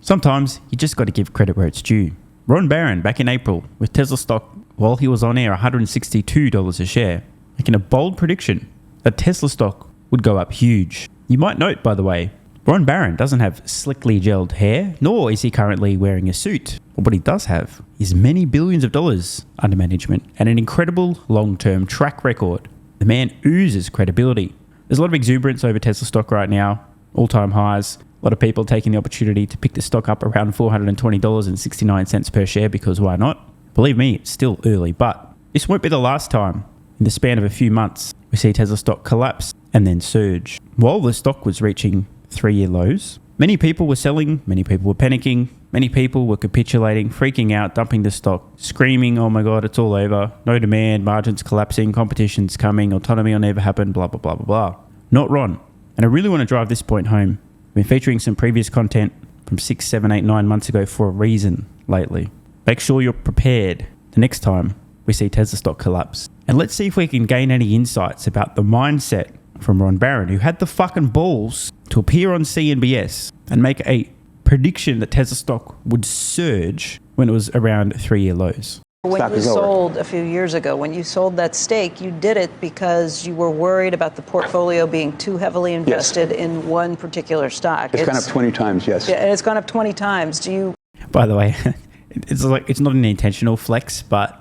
Sometimes you just got to give credit where it's due. Ron Barron, back in April, with Tesla stock while he was on air $162 a share, making a bold prediction that Tesla stock would go up huge. You might note, by the way, Ron Barron doesn't have slickly gelled hair, nor is he currently wearing a suit. But what he does have is many billions of dollars under management and an incredible long-term track record. The man oozes credibility. There's a lot of exuberance over Tesla stock right now, all-time highs. A lot of people taking the opportunity to pick the stock up around $420.69 per share because why not? Believe me, it's still early, but this won't be the last time in the span of a few months we see Tesla stock collapse and then surge. While the stock was reaching 3-year lows, many people were selling, many people were panicking, many people were capitulating, freaking out, dumping the stock, screaming, oh my God, it's all over, no demand, margins collapsing, competition's coming, autonomy will never happen, blah, blah, blah, blah, blah. Not Ron. And I really want to drive this point home. I've been featuring some previous content from 6, 7, 8, 9 months ago for a reason lately. Make sure you're prepared the next time we see Tesla stock collapse. And let's see if we can gain any insights about the mindset from Ron Barron, who had the fucking balls to appear on CNBC and make a prediction that Tesla stock would surge when it was around 3-year lows. When you sold a few years ago, when you sold that stake, you did it because you were worried about the portfolio being too heavily invested in one particular stock. It's gone up 20 times, yes. Yeah, and it's gone up 20 times. Do you... By the way, it's not an intentional flex, but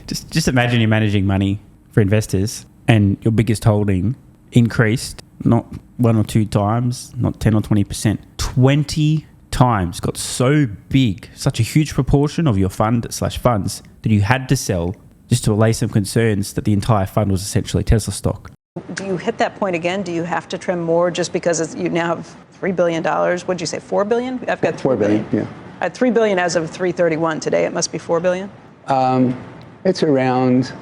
just imagine you're managing money for investors and your biggest holding increased not 1 or 2 times, not 10 or 20%, 20 times, got so big, such a huge proportion of your fund/funds that you had to sell just to allay some concerns that the entire fund was essentially Tesla stock. Do you hit that point again? Do you have to trim more just because you now have $3 billion? What did you say, $4 billion? I've got $4 billion. Yeah. I had $3 billion as of 3/31 today. It must be $4 billion? It's around,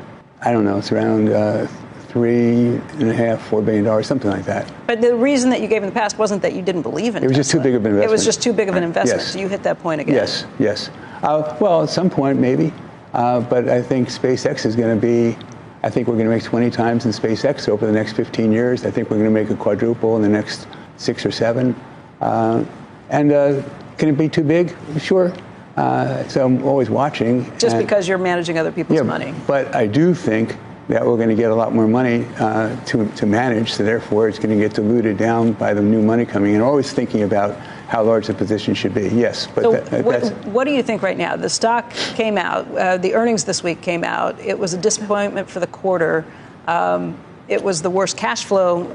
I don't know, it's around $3.5–4 billion, something like that. But the reason that you gave in the past wasn't that you didn't believe in it. It was just too big of an investment. It was just too big of an investment. Yes. So you hit that point again. Yes. Well, at some point, maybe. But I think SpaceX is going to be, I think we're going to make 20 times in SpaceX over the next 15 years. I think we're going to make a quadruple in the next 6 or 7. Can it be too big? Sure. So I'm always watching. Just because you're managing other people's money. But I do think that we're going to get a lot more money to manage, so therefore it's going to get diluted down by the new money coming in. Always thinking about how large the position should be. Yes, but so what do you think right now? The stock came out, the earnings this week came out. It was a disappointment for the quarter. It was the worst cash flow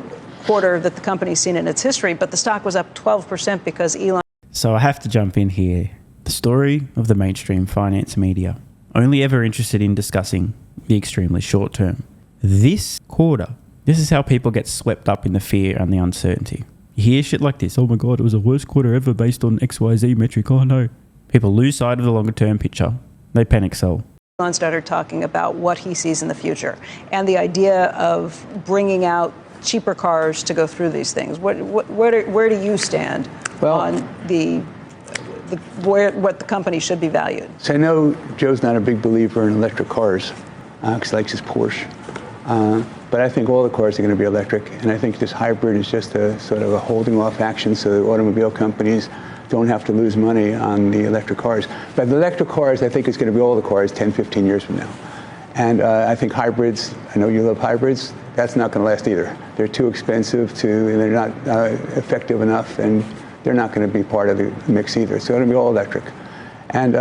quarter that the company's seen in its history, but the stock was up 12% because Elon. So I have to jump in here. The story of the mainstream finance media, only ever interested in discussing the extremely short term. This quarter, this is how people get swept up in the fear and the uncertainty. You hear shit like this, oh my God, it was the worst quarter ever based on XYZ metric, oh no. People lose sight of the longer term picture. They panic sell. Elon started talking about what he sees in the future and the idea of bringing out cheaper cars to go through these things. Where do you stand on what the company should be valued? So I know Joe's not a big believer in electric cars because he likes his Porsche. But I think all the cars are going to be electric, and I think this hybrid is just a sort of a holding off action so the automobile companies don't have to lose money on the electric cars. But the electric cars, I think, is going to be all the cars 10, 15 years from now. And I think hybrids, I know you love hybrids, that's not going to last either. They're too expensive, and they're not effective enough, and they're not going to be part of the mix either. So it's going to be all electric. And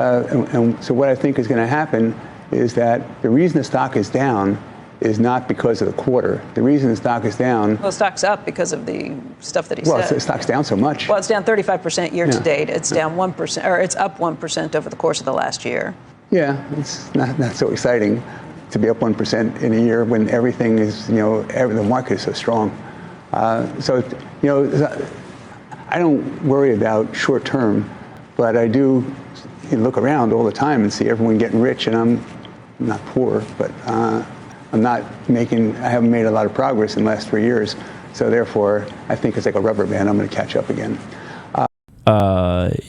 so what I think is going to happen is that the reason the stock is down is not because of the quarter. The reason the stock is down... Well, the stock's up because of the stuff that he said. Well, the stock's down so much. Well, it's down 35% year to date. It's down 1%, or it's up 1% over the course of the last year. Yeah, it's not so exciting to be up 1% in a year when everything is, the market is so strong. So, I don't worry about short term, but I do look around all the time and see everyone getting rich, and I'm not poor, but I haven't made a lot of progress in the last 3 years. So therefore, I think it's like a rubber band. I'm going to catch up again.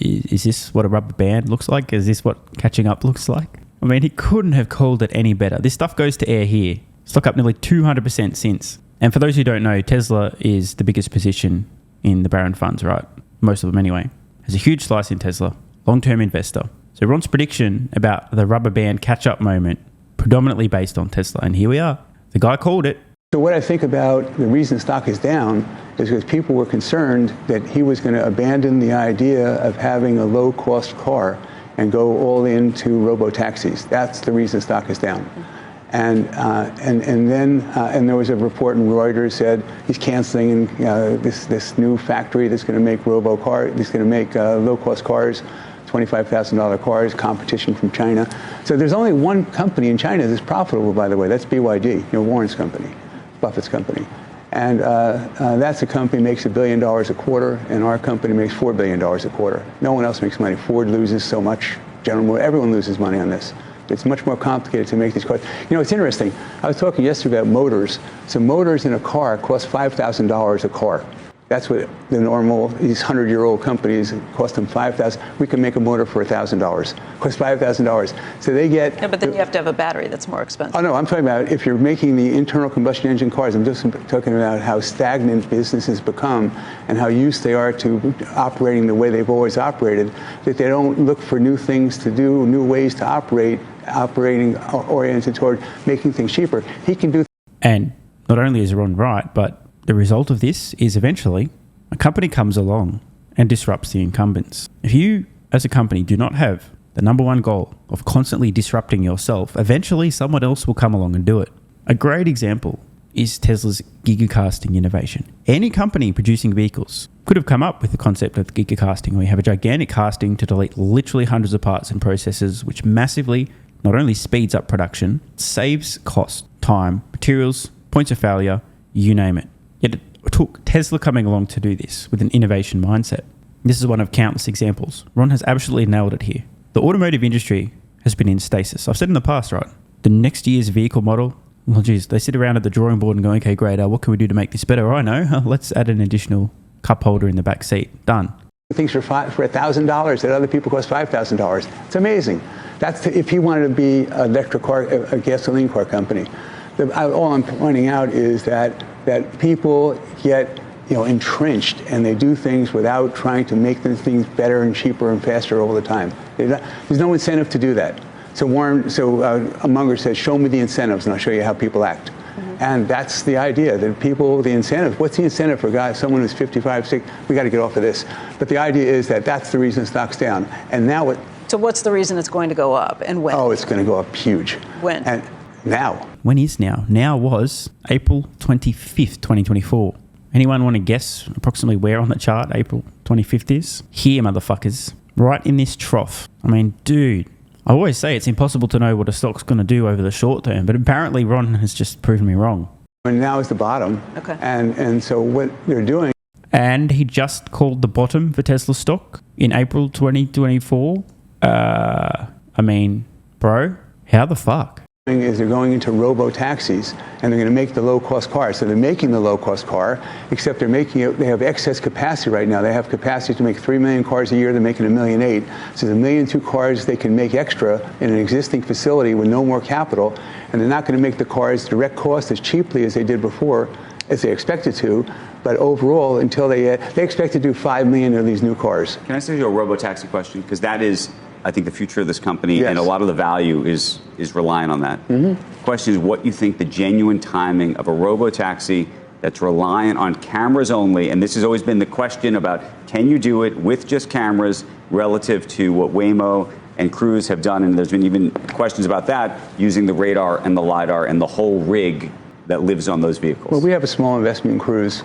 Is this what a rubber band looks like? Is this what catching up looks like? I mean, he couldn't have called it any better. This stuff goes to air here. Stock up nearly 200% since. And for those who don't know, Tesla is the biggest position in the Barron funds, right? Most of them anyway. has a huge slice in Tesla, long-term investor. So Ron's prediction about the rubber band catch-up moment, predominantly based on Tesla. And here we are. The guy called it. So what I think about the reason the stock is down is because people were concerned that he was going to abandon the idea of having a low-cost car and go all into robotaxis. That's the reason the stock is down. And then there was a report in Reuters said he's canceling this new factory that's going to make low-cost cars, $25,000 cars, competition from China. So there's only one company in China that's profitable, by the way. That's BYD, Warren's company, Buffett's company. And that's a company makes $1 billion a quarter, and our company makes $4 billion a quarter. No one else makes money. Ford loses so much. General Motors, everyone loses money on this. It's much more complicated to make these cars. It's interesting. I was talking yesterday about motors. So motors in a car cost $5,000 a car. That's what the normal, these 100-year-old companies cost them $5,000. We can make a motor for $1,000. Costs $5,000. So they get. Yeah, but then you have to have a battery that's more expensive. Oh no, I'm talking about if you're making the internal combustion engine cars. I'm just talking about how stagnant businesses become and how used they are to operating the way they've always operated. That they don't look for new things to do, new ways to operating oriented toward making things cheaper. He can do. And not only is Ron right, but the result of this is eventually a company comes along and disrupts the incumbents. If you, as a company, do not have the number one goal of constantly disrupting yourself, eventually someone else will come along and do it. A great example is Tesla's gigacasting innovation. Any company producing vehicles could have come up with the concept of gigacasting, where you have a gigantic casting to delete literally hundreds of parts and processes, which massively not only speeds up production, saves cost, time, materials, points of failure, you name it. Yet it took Tesla coming along to do this with an innovation mindset. This is one of countless examples. Ron has absolutely nailed it here. The automotive industry has been in stasis. I've said in the past, right? The next year's vehicle model, well, geez, they sit around at the drawing board and go, okay, great, what can we do to make this better? I know, let's add an additional cup holder in the back seat. Done. Things for $1,000 that other people cost $5,000. It's amazing. That's if he wanted to be an electric car, a gasoline car company. All I'm pointing out is that people get entrenched and they do things without trying to make things better and cheaper and faster all the time. There's no incentive to do that. So Munger says, show me the incentives and I'll show you how people act. Mm-hmm. And that's the idea, that people, the incentive, what's the incentive for someone who's 55, 60, we got to get off of this. But the idea is that's the reason the stock's down. And now So what's the reason it's going to go up and when? Oh, it's going to go up huge. When? And now. When is now? Now was April 25th, 2024. Anyone want to guess approximately where on the chart April 25th is? Here, motherfuckers. Right in this trough. I mean, dude, I always say it's impossible to know what a stock's going to do over the short term, but apparently Ron has just proven me wrong. And now is the bottom. Okay. And so what they're doing. And he just called the bottom for Tesla stock in April 2024. I mean, bro, how the fuck? Is they're going into robotaxis and they're going to make the low-cost car. So they're making the low-cost car, except they have excess capacity right now. They have capacity to make 3 million cars a year. They're making 1.8 million. So there's 1.2 million cars they can make extra in an existing facility with no more capital. And they're not going to make the cars direct cost as cheaply as they did before, as they expected to. But overall, until they expect to do 5 million of these new cars. Can I ask you a robotaxi question? Because that is, I think, the future of this company, yes. And a lot of the value is reliant on that. Mm-hmm. The question is what you think the genuine timing of a robotaxi that's reliant on cameras only, and this has always been the question about can you do it with just cameras relative to what Waymo and Cruise have done, and there's been even questions about that, using the radar and the LiDAR and the whole rig that lives on those vehicles. Well, we have a small investment in Cruise.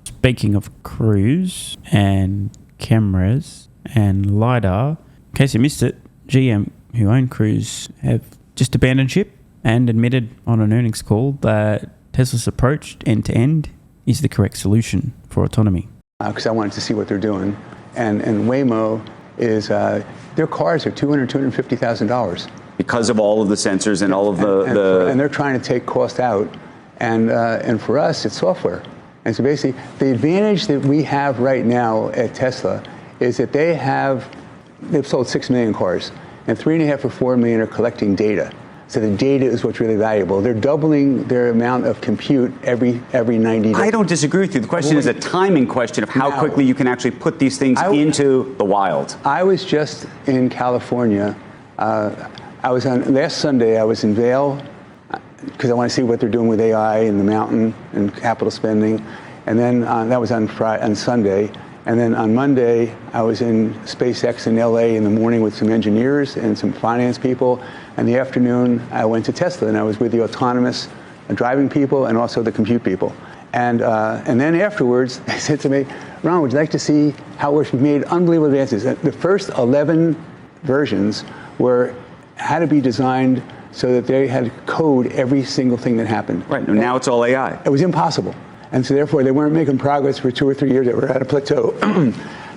Speaking of Cruise and cameras and LiDAR, in case you missed it, GM, who own Cruise, have just abandoned ship and admitted on an earnings call that Tesla's approach end-to-end is the correct solution for autonomy. Because I wanted to see what they're doing. And Waymo is, their cars are $200,000, $250,000. Because of all of the sensors and all of and they're trying to take cost out. And for us, it's software. And so basically, the advantage that we have right now at Tesla is that they've sold 6 million cars, and 3.5 or 4 million are collecting data. So the data is what's really valuable. They're doubling their amount of compute every 90 days. I don't disagree with you. The question is a timing question of how quickly you can actually put these things into the wild. I was just in California. Last Sunday, I was in Vail because I want to see what they're doing with AI in the mountain and capital spending. And then that was on Sunday. And then on Monday, I was in SpaceX in LA in the morning with some engineers and some finance people. And the afternoon, I went to Tesla, and I was with the autonomous driving people and also the compute people. And then afterwards, they said to me, Ron, would you like to see how it works? We've made unbelievable advances. The first 11 versions had to be designed so that they had code every single thing that happened. Right, and now it's all AI. It was impossible. And so therefore, they weren't making progress for 2 or 3 years. They were at a plateau.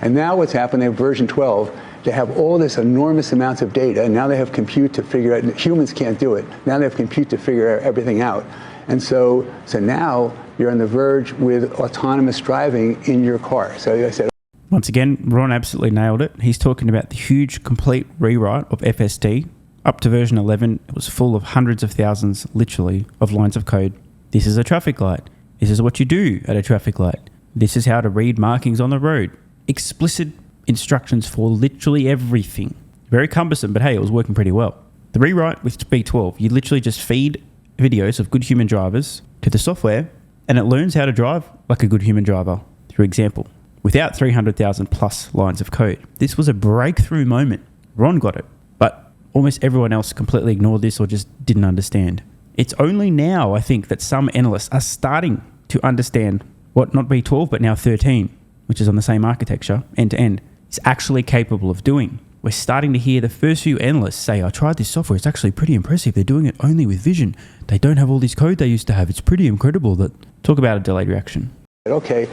And now what's happened, they have version 12. They have all this enormous amounts of data, and now they have compute to figure out. Humans can't do it. Now they have compute to figure everything out. And so now you're on the verge with autonomous driving in your car. So I said, once again, Ron absolutely nailed it. He's talking about the huge complete rewrite of FSD. Up to version 11, it was full of hundreds of thousands, literally, of lines of code. This is a traffic light. This is what you do at a traffic light. This is how to read markings on the road. Explicit instructions for literally everything. Very cumbersome, but hey, it was working pretty well. The rewrite with B12, you literally just feed videos of good human drivers to the software, and it learns how to drive like a good human driver, through example, without 300,000 plus lines of code. This was a breakthrough moment. Ron got it, but almost everyone else completely ignored this or just didn't understand. It's only now, I think, that some analysts are starting to understand what not B12, but now 13, which is on the same architecture, end-to-end, is actually capable of doing. We're starting to hear the first few analysts say, I tried this software, it's actually pretty impressive. They're doing it only with vision. They don't have all this code they used to have. It's pretty incredible. Talk about a delayed reaction. Okay,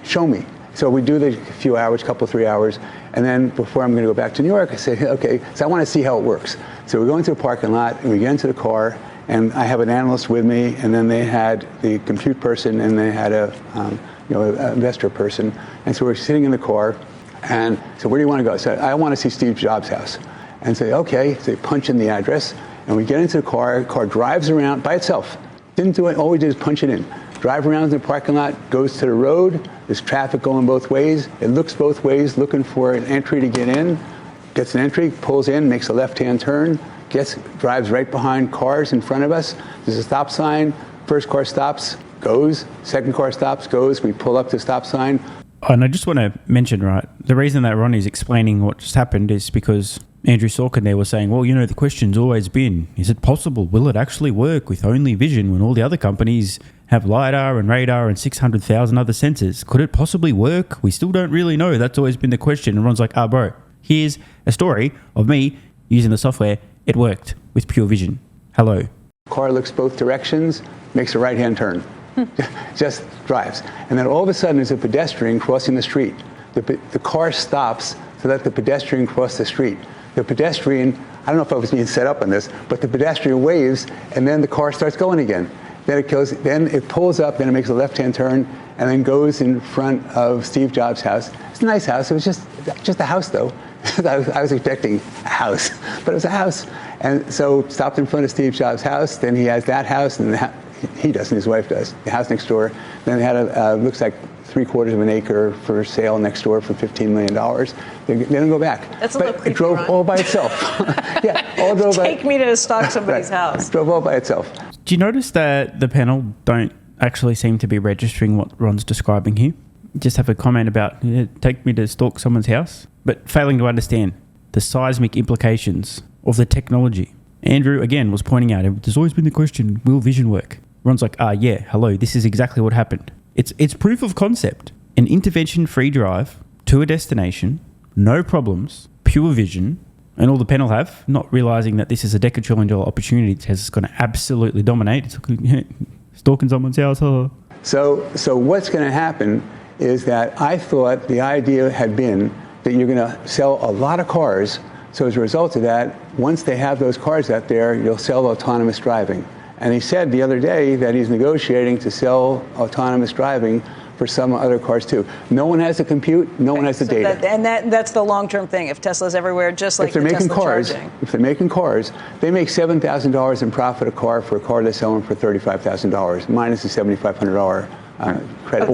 show me. So we do the few hours, couple, 3 hours, and then before I'm going to go back to New York, I say, okay, so I want to see how it works. So we go into a parking lot, and we get into the car, and I have an analyst with me, and then they had the compute person, and they had an investor person. And so we're sitting in the car, and so where do you want to go? So I want to see Steve Jobs' house. And say, okay, so they punch in the address, and we get into the car drives around by itself. Didn't do it, all we did is punch it in. Drive around the parking lot, goes to the road, there's traffic going both ways. It looks both ways, looking for an entry to get in, gets an entry, pulls in, makes a left-hand turn, drives right behind cars in front of us. There's a stop sign. First car stops, goes. Second car stops, goes. We pull up the stop sign. And I just want to mention, right, the reason that Ronnie's explaining what just happened is because Andrew Sorkin there was saying, well, the question's always been, is it possible? Will it actually work with only vision when all the other companies have LiDAR and radar and 600,000 other sensors? Could it possibly work? We still don't really know. That's always been the question. And Ron's like, bro, here's a story of me using the software. It worked with pure vision. Hello. Car looks both directions, makes a right-hand turn. Just drives. And then all of a sudden there's a pedestrian crossing the street. The car stops to let the pedestrian cross the street. The pedestrian, I don't know if I was being set up on this, but the pedestrian waves, and then the car starts going again. Then it pulls up, then it makes a left-hand turn, and then goes in front of Steve Jobs' house. It's a nice house. It was just a house, though. I was expecting a house, but it was a house. And so stopped in front of Steve Jobs' house. Then he has that house, and he doesn't, his wife does, the house next door. Then they had looks like 3/4 of an acre for sale next door for $15 million. They didn't go back. That's a little creepy, it drove Ron. all by itself. Yeah, all drove by. Take me to stalk somebody's house. Drove all by itself. Do you notice that the panel don't actually seem to be registering what Ron's describing here? Just have a comment about, take me to stalk someone's house, but failing to understand the seismic implications of the technology. Andrew, again, was pointing out, there's always been the question, will vision work? Ron's like, yeah, hello, this is exactly what happened. It's proof of concept. An intervention-free drive to a destination, no problems, pure vision, and all the panel have, not realizing that this is a decatrillion-dollar opportunity Tesla's going to absolutely dominate. It's stalking someone's house. So what's going to happen is that I thought the idea had been that you're going to sell a lot of cars. So as a result of that, once they have those cars out there, you'll sell autonomous driving. And he said the other day that he's negotiating to sell autonomous driving for some other cars too. No one has the compute, no one has the data. That's the long-term thing. If Tesla's everywhere, just like the Tesla charging. If they're making cars, they make $7,000 in profit a car for a car they're selling for $35,000, minus the $7,500 credit.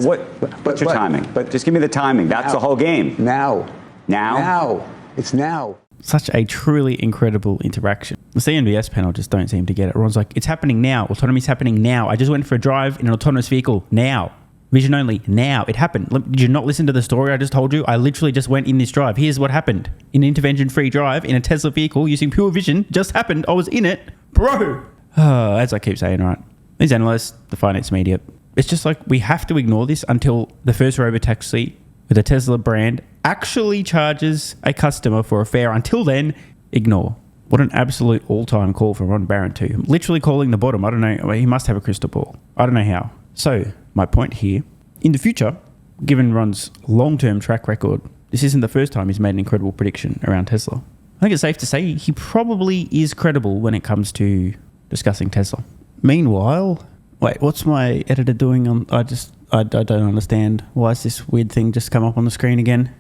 What's your timing? But just give me the timing. That's the whole game. Now. Now? It's now. Such a truly incredible interaction. The CNBS panel just don't seem to get it. Everyone's like, it's happening now. Autonomy's happening now. I just went for a drive in an autonomous vehicle now. Vision only now. It happened. Did you not listen to the story I just told you? I literally just went in this drive. Here's what happened. An intervention-free drive in a Tesla vehicle using pure vision just happened. I was in it. Bro. As I keep saying, right? These analysts, the finance media, it's just like we have to ignore this until the first Robotaxi with a Tesla brand actually charges a customer for a fare. Until then, ignore. What an absolute all-time call from Ron Barron too. Literally calling the bottom. I don't know. He must have a crystal ball. I don't know how. So my point here, in the future, given Ron's long-term track record, this isn't the first time he's made an incredible prediction around Tesla. I think it's safe to say he probably is credible when it comes to discussing Tesla. Meanwhile, wait, what's my editor doing on... I don't understand. Why is this weird thing just come up on the screen again?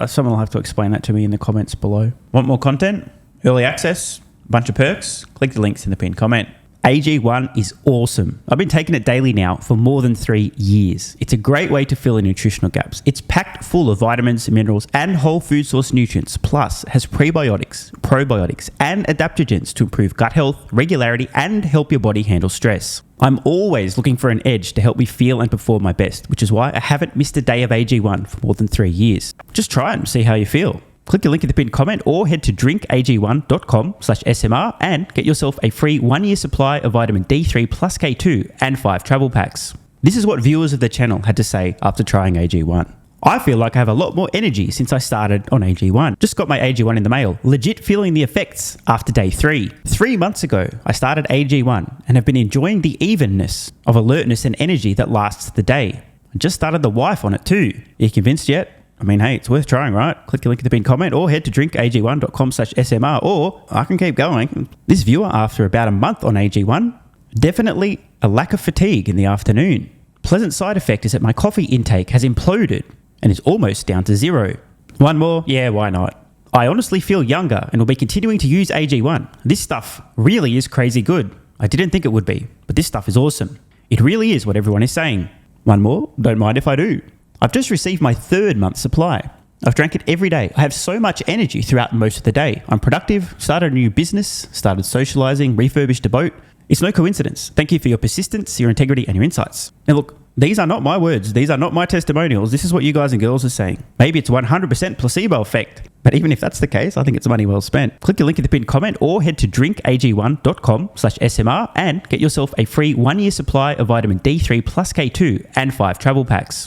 Someone will have to explain that to me in the comments below. Want more content? Early access? A bunch of perks? Click the links in the pinned comment. AG1 is awesome. I've been taking it daily now for more than 3 years. It's a great way to fill in nutritional gaps. It's packed full of vitamins, minerals, and whole food source nutrients, plus has prebiotics, probiotics, and adaptogens to improve gut health, regularity, and help your body handle stress. I'm always looking for an edge to help me feel and perform my best, which is why I haven't missed a day of AG1 for more than 3 years. Just try it and see how you feel. Click the link in the pinned comment or head to drinkag1.com/SMR and get yourself a free 1-year supply of vitamin D3 plus K2 and 5 travel packs. This is what viewers of the channel had to say after trying AG1. I feel like I have a lot more energy since I started on AG1. Just got my AG1 in the mail. Legit feeling the effects after day 3. 3 months ago, I started AG1 and have been enjoying the evenness of alertness and energy that lasts the day. I just started the wife on it too. Are you convinced yet? I mean, hey, it's worth trying, right? Click the link in the pinned comment or head to drinkag1.com/SMR, or I can keep going. This viewer, after about a month on AG1, definitely a lack of fatigue in the afternoon. Pleasant side effect is that my coffee intake has imploded and is almost down to 0. One more? Yeah, why not? I honestly feel younger and will be continuing to use AG1. This stuff really is crazy good. I didn't think it would be, but this stuff is awesome. It really is what everyone is saying. One more? Don't mind if I do. I've just received my 3rd month supply. I've drank it every day. I have so much energy throughout most of the day. I'm productive, started a new business, started socializing, refurbished a boat. It's no coincidence. Thank you for your persistence, your integrity, and your insights. Now look, these are not my words. These are not my testimonials. This is what you guys and girls are saying. Maybe it's 100% placebo effect. But even if that's the case, I think it's money well spent. Click the link in the pinned comment or head to drinkag1.com/SMR and get yourself a free 1-year supply of vitamin D3 plus K2 and 5 travel packs.